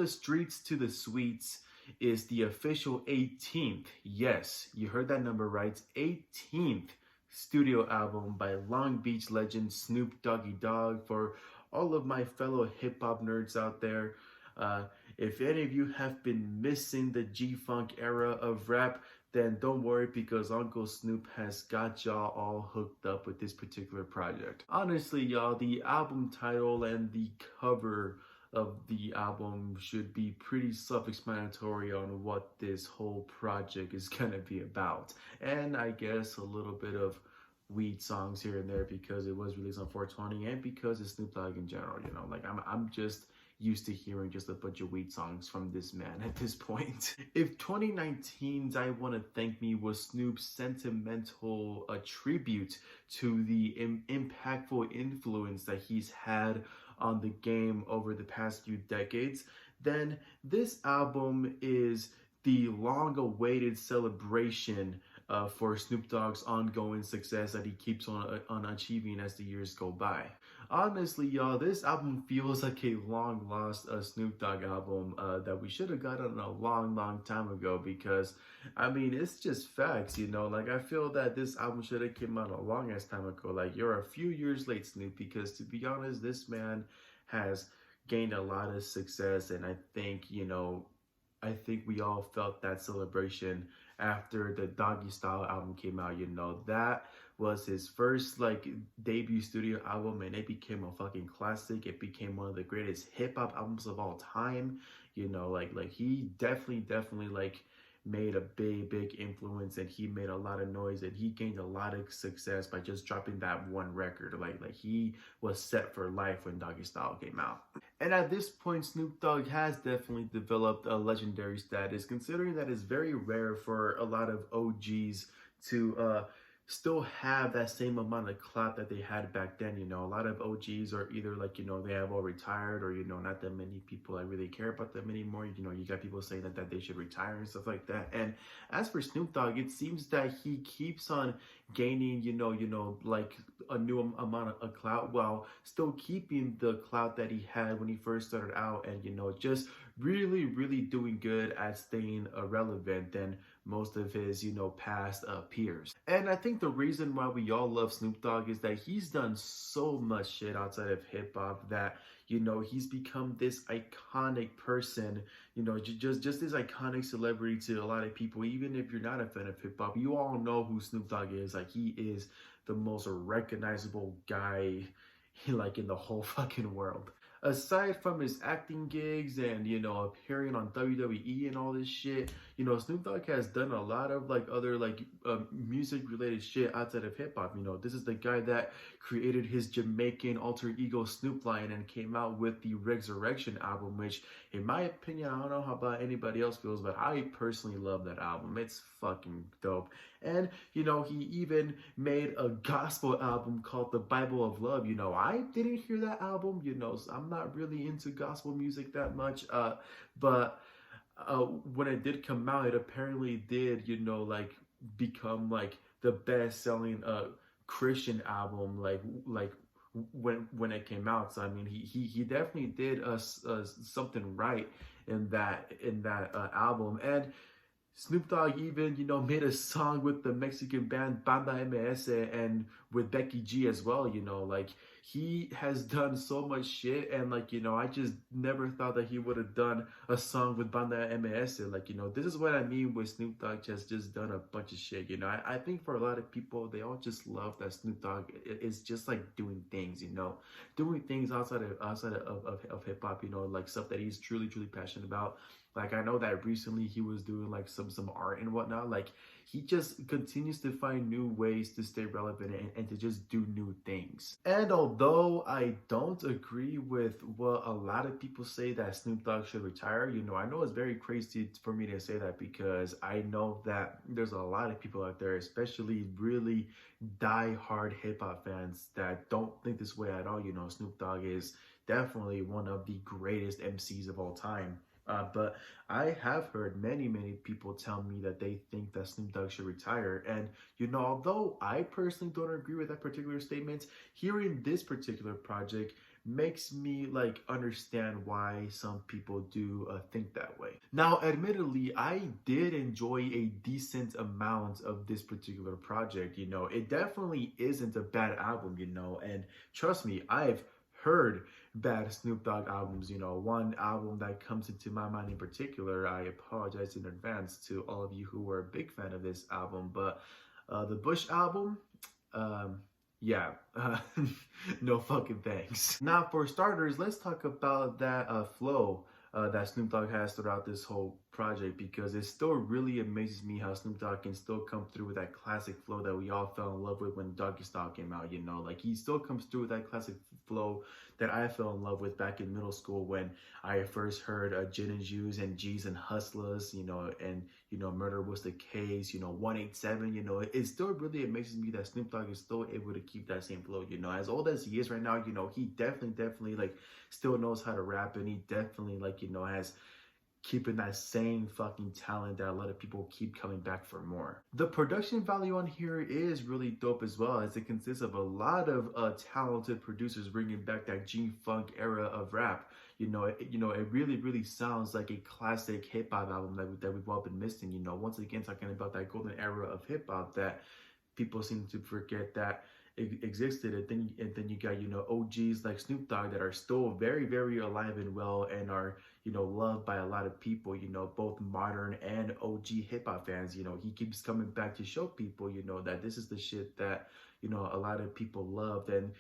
the Streets to the Sweets is the official 18th, yes, you heard that number right, 18th studio album by Long Beach legend Snoop Doggy Dogg. For all of my fellow hip-hop nerds out there, if any of you have been missing the G-Funk era of rap, then don't worry, because Uncle Snoop has got y'all all hooked up with this particular project. Honestly, y'all, the album title and the cover of the album should be pretty self-explanatory on what this whole project is gonna be about. And I guess a little bit of weed songs here and there because it was released on 420 and because it's Snoop Dogg in general, you know, like I'm just used to hearing just a bunch of weed songs from this man at this point. If 2019's I Wanna Thank Me was Snoop's sentimental tribute to the impactful influence that he's had on the game over the past few decades, then this album is the long-awaited celebration for Snoop Dogg's ongoing success that he keeps on achieving as the years go by. Honestly, y'all, this album feels like a long-lost Snoop Dogg album that we should have gotten a long time ago, because, I mean, it's just facts, you know? Like, I feel that this album should have came out a long-ass time ago. Like, you're a few years late, Snoop, because, to be honest, this man has gained a lot of success, and I think, you know, I think we all felt that celebration after the Doggystyle album came out. You know, that was his first like debut studio album, and it became a fucking classic. It became one of the greatest hip-hop albums of all time. You know, like he definitely like made a big influence, and he made a lot of noise, and he gained a lot of success by just dropping that one record. Like he was set for life when Doggystyle came out. And at this point, Snoop Dogg has definitely developed a legendary status, considering that it's very rare for a lot of OGs to still have that same amount of clout that they had back then. You know, a lot of OGs are either like, you know, they have all retired, or, you know, not that many people that really care about them anymore. You know, you got people saying that they should retire and stuff like that. And as for Snoop Dogg, it seems that he keeps on gaining, you know, like a new amount of clout, while still keeping the clout that he had when he first started out, and, you know, just really doing good at staying relevant than most of his, you know, past peers. And I think the reason why we all love Snoop Dogg is that he's done so much shit outside of hip-hop that, you know, he's become this iconic person, you know, just this iconic celebrity to a lot of people. Even if you're not a fan of hip-hop, you all know who Snoop Dogg is. Like, he is the most recognizable guy like in the whole fucking world. Aside from his acting gigs and, you know, appearing on WWE and all this shit, you know, Snoop Dogg has done a lot of like other like music related shit outside of hip hop. You know, this is the guy that created his Jamaican alter ego Snoop Lion and came out with the Resurrection album, which in my opinion, I don't know how about anybody else feels, but I personally love that album. It's fucking dope. And, you know, he even made a gospel album called The Bible of Love. You know, I didn't hear that album, you know, so I'm not really into gospel music that much, but when it did come out, it apparently did, you know, like become like the best-selling Christian album, like when it came out. So I mean, he definitely did something right in that album. And Snoop Dogg even, you know, made a song with the Mexican band Banda MS and with Becky G as well, you know, like he has done so much shit, and like, you know, I just never thought that he would have done a song with Banda MS. Like, you know, this is what I mean with Snoop Dogg just done a bunch of shit, you know. I think for a lot of people, they all just love that Snoop Dogg is just like doing things, you know, doing things outside of hip hop, you know, like stuff that he's truly passionate about. Like, I know that recently he was doing like some art and whatnot. Like, he just continues to find new ways to stay relevant and to just do new things. And although I don't agree with what a lot of people say that Snoop Dogg should retire, you know, I know it's very crazy for me to say that, because I know that there's a lot of people out there, especially really die-hard hip-hop fans, that don't think this way at all. You know, Snoop Dogg is definitely one of the greatest MCs of all time. But I have heard many people tell me that they think that Snoop Dogg should retire. And, although I personally don't agree with that particular statement, hearing this particular project makes me like understand why some people do think that way. Now, admittedly, I did enjoy a decent amount of this particular project. It definitely isn't a bad album, and trust me, I've heard bad Snoop Dogg albums. One album that comes into my mind in particular, I apologize in advance to all of you who were a big fan of this album, but the Bush album, um, yeah, no fucking thanks. Now, for starters, let's talk about that flow that Snoop Dogg has throughout this whole project, because it still really amazes me how Snoop Dogg can still come through with that classic flow that we all fell in love with when Doggystyle came out. Like he still comes through with that classic flow that I fell in love with back in middle school when I first heard Gin and Juice and G's and Hustlers, and Murder Was the Case, 187. It still really amazes me that Snoop Dogg is still able to keep that same flow. As old as he is right now, he definitely like still knows how to rap, and he definitely like has keeping that same fucking talent that a lot of people keep coming back for more. The production value on here is really dope as well, as it consists of a lot of talented producers bringing back that G-Funk era of rap. It really sounds like a classic hip hop album that we've all been missing. Once again, talking about that golden era of hip hop that people seem to forget that it existed. And then you got OGs like Snoop Dogg that are still very alive and well, and are loved by a lot of people, both modern and OG hip hop fans. He keeps coming back to show people that this is the shit that a lot of people loved and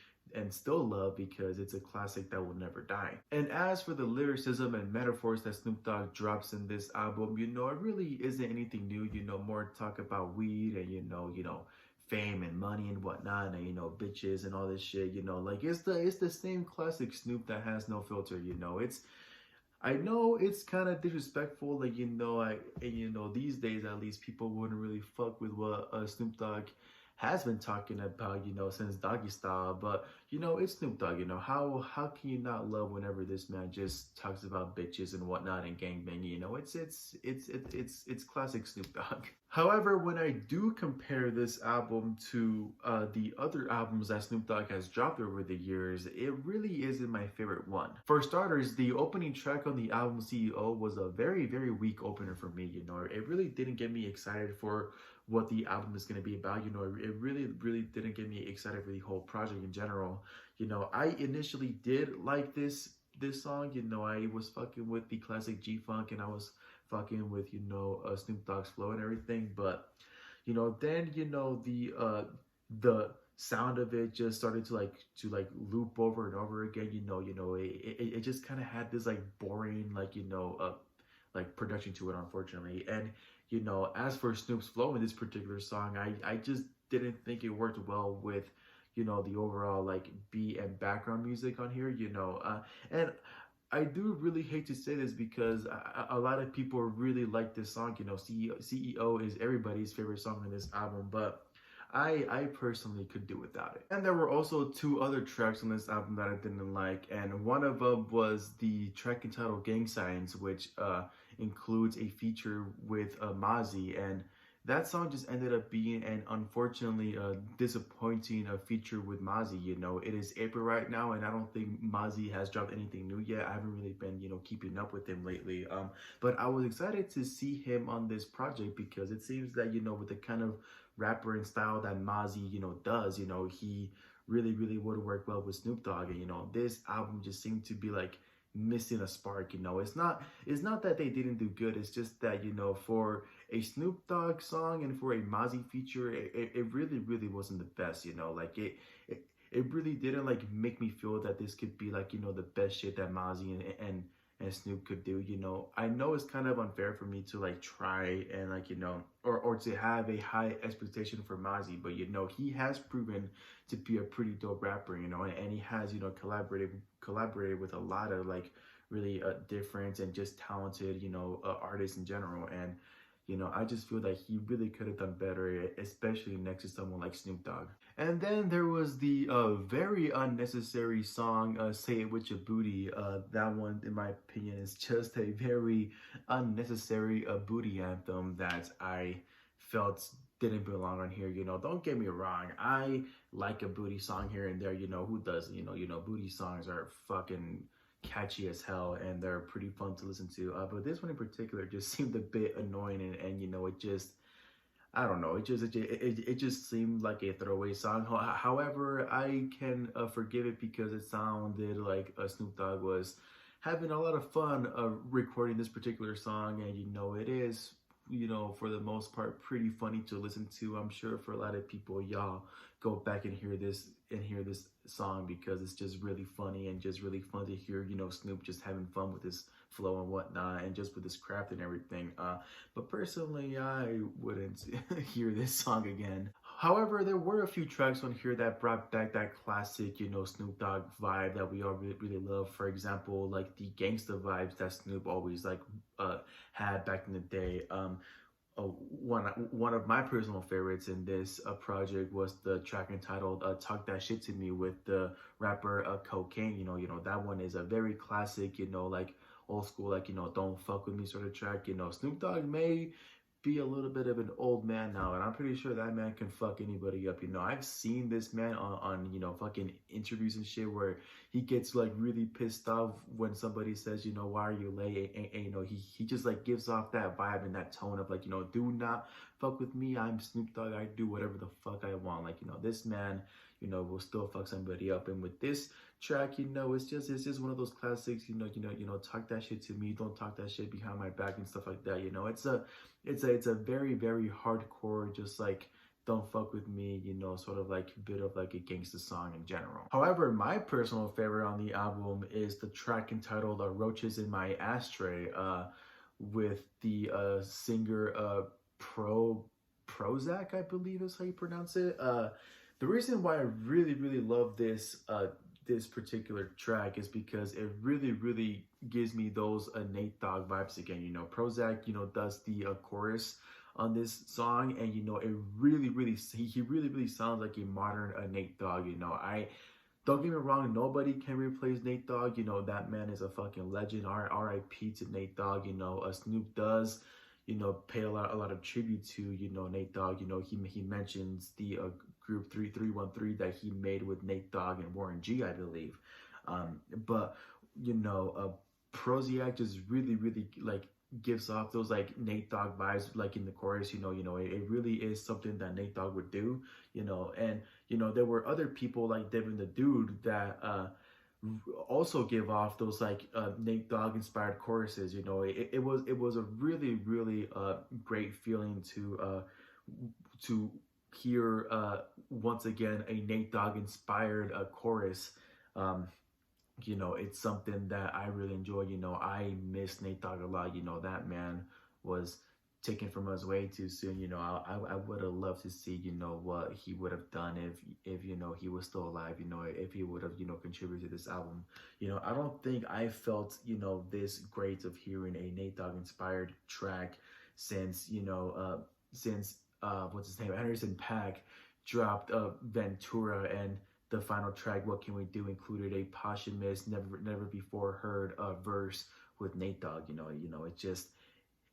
still love, because it's a classic that will never die. And as for the lyricism and metaphors that Snoop Dogg drops in this album, it really isn't anything new. More talk about weed and fame and money and whatnot, and bitches and all this shit. Like it's the same classic Snoop that has no filter. I know it's kind of disrespectful, like these days at least people wouldn't really fuck with what Snoop Dogg has been talking about, since Doggystyle. But it's Snoop Dogg. How can you not love whenever this man just talks about bitches and whatnot and gangbanging? It's classic Snoop Dogg. However, when I do compare this album to the other albums that Snoop Dogg has dropped over the years, it really isn't my favorite one. For starters, the opening track on the album CEO was a very weak opener for me. It really didn't get me excited for what the album is going to be about. It really didn't get me excited for the whole project in general. I initially did like this song. I was fucking with the classic G-Funk, and I was fucking with Snoop Dogg's flow and everything. But then the sound of it just started to loop over and over again. It just kind of had this like boring like production to it, unfortunately. And as for Snoop's flow in this particular song, I just didn't think it worked well with the overall like beat and background music on here. And I do really hate to say this, because a lot of people really like this song. CEO is everybody's favorite song on this album, but I personally could do without it. And there were also two other tracks on this album that I didn't like, and one of them was the track entitled Gang Signs, which includes a feature with Mozzie, and that song just ended up being an unfortunately disappointing feature with Mozzie. It is April right now, and I don't think Mozzie has dropped anything new yet. I haven't really been keeping up with him lately, but I was excited to see him on this project, because it seems that with the kind of rapper and style that Mozzie does, he really would work well with Snoop Dogg. And this album just seemed to be like missing a spark. It's not that they didn't do good, it's just that for a Snoop Dogg song and for a Mozzie feature, it really wasn't the best. Like it really didn't like make me feel that this could be like the best shit that Mozzie and Snoop could do. I know it's kind of unfair for me to like try and like or to have a high expectation for Mozzie, but he has proven to be a pretty dope rapper, and he has collaborated with a lot of like really different and just talented artists in general. And You know, I just feel that he really could have done better, especially next to someone like Snoop Dogg. And then there was the very unnecessary song, Say It With Your Booty. That one, in my opinion, is just a very unnecessary booty anthem that I felt didn't belong on here. You know, don't get me wrong. I like a booty song here and there. You know, who doesn't? Booty songs are fucking catchy as hell and they're pretty fun to listen to. But this one in particular just seemed a bit annoying and it just, I don't know. It just seemed like a throwaway song. However, I can forgive it because it sounded like Snoop Dogg was having a lot of fun recording this particular song, and it is for the most part pretty funny to listen to. I'm sure for a lot of people, y'all go back and hear this song because it's just really funny and just really fun to hear Snoop just having fun with his flow and whatnot and just with his craft and everything. But personally, I wouldn't hear this song again. However, there were a few tracks on here that brought back that classic, Snoop Dogg vibe that we all really love. For example, like the gangsta vibes that Snoop always had back in the day. One of my personal favorites in this project was the track entitled "Talk That Shit To Me" with the rapper KoKane. That one is a very classic, like old school, "Don't Fuck With Me" sort of track. Snoop Dogg may be a little bit of an old man now, and I'm pretty sure that man can fuck anybody up. I've seen this man on fucking interviews and shit where he gets like really pissed off when somebody says, why are you late? And he just like gives off that vibe and that tone of like, do not fuck with me. I'm Snoop Dogg. I do whatever the fuck I want. Like, this man, will still fuck somebody up. And with this track, it's just one of those classics, talk that shit to me, don't talk that shit behind my back and stuff like that. It's a very, very hardcore, just like don't fuck with me, sort of like bit of like a gangster song in general. However, my personal favorite on the album is the track entitled Roaches In My Ashtray, with the singer Prohoezak, I believe is how you pronounce it. The reason why I really, really love this particular track is because it really, really gives me those Nate Dogg vibes again. Prohoezak, does the chorus on this song, and it really, really, he really, really sounds like a modern Nate Dogg. I don't get me wrong, nobody can replace Nate Dogg. That man is a fucking legend. R.I.P. to Nate Dogg. Snoop does pay a lot of tribute to Nate Dogg. He mentions the group 3313 that he made with Nate Dogg and Warren G, I believe. But Prohoezak just really, really like gives off those like Nate Dogg vibes, like in the chorus. It really is something that Nate Dogg would do. And there were other people like Devin the Dude that also give off those like Nate Dogg inspired choruses. It was a really, really great feeling to hear once again a Nate Dogg inspired chorus. It's something that I really enjoy. I miss Nate Dogg a lot. That man was taken from us way too soon. I would have loved to see what he would have done if he was still alive. If he would have contributed to this album. I don't think I felt this great of hearing a Nate Dogg inspired track since what's his name, Anderson .Paak dropped Ventura, and the final track, What Can We Do, included a posthumous, never before heard verse with Nate Dogg.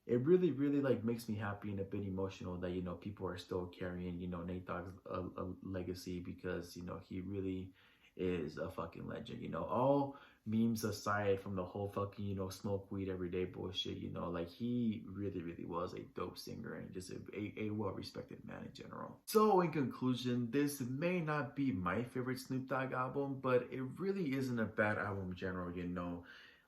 It really, really like makes me happy and a bit emotional that people are still carrying Nate Dogg's legacy, because he really is a fucking legend. All memes aside from the whole fucking smoke weed everyday bullshit, like he really, really was a dope singer and just a well-respected man in general. So in conclusion, this may not be my favorite Snoop Dogg album, but it really isn't a bad album in general.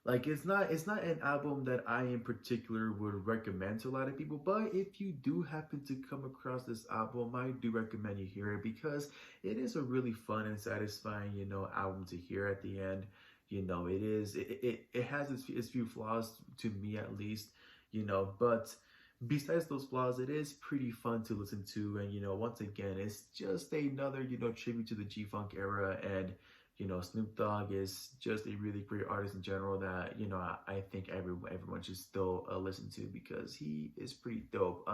Like it's not an album that I in particular would recommend to a lot of people, but if you do happen to come across this album, I do recommend you hear it, because it is a really fun and satisfying album to hear at the end. It has its few flaws, to me at least, but besides those flaws, it is pretty fun to listen to. And once again, it's just another tribute to the G-Funk era, and You know, Snoop Dogg is just a really great artist in general that, you know, I think everyone should still listen to because he is pretty dope.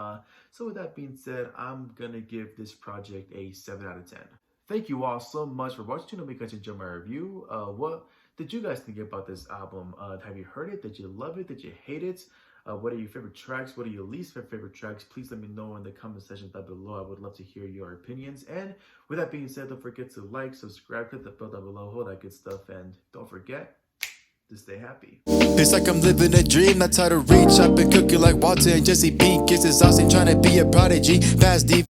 So with that being said, I'm gonna give this project a 7 out of 10. Thank you all so much for watching. Hope you guys enjoyed my review. What did you guys think about this album? Have you heard it? Did you love it? Did you hate it? What are your favorite tracks? What are your least favorite tracks? Please let me know in the comment section down below. I would love to hear your opinions. And with that being said, don't forget to like, subscribe, click the bell down below, all that good stuff. And don't forget to stay happy. It's like I'm living a dream, that's how to reach. I've been cooking like Walter and Jesse Pink. It's exhausting trying to be a prodigy. Past deep.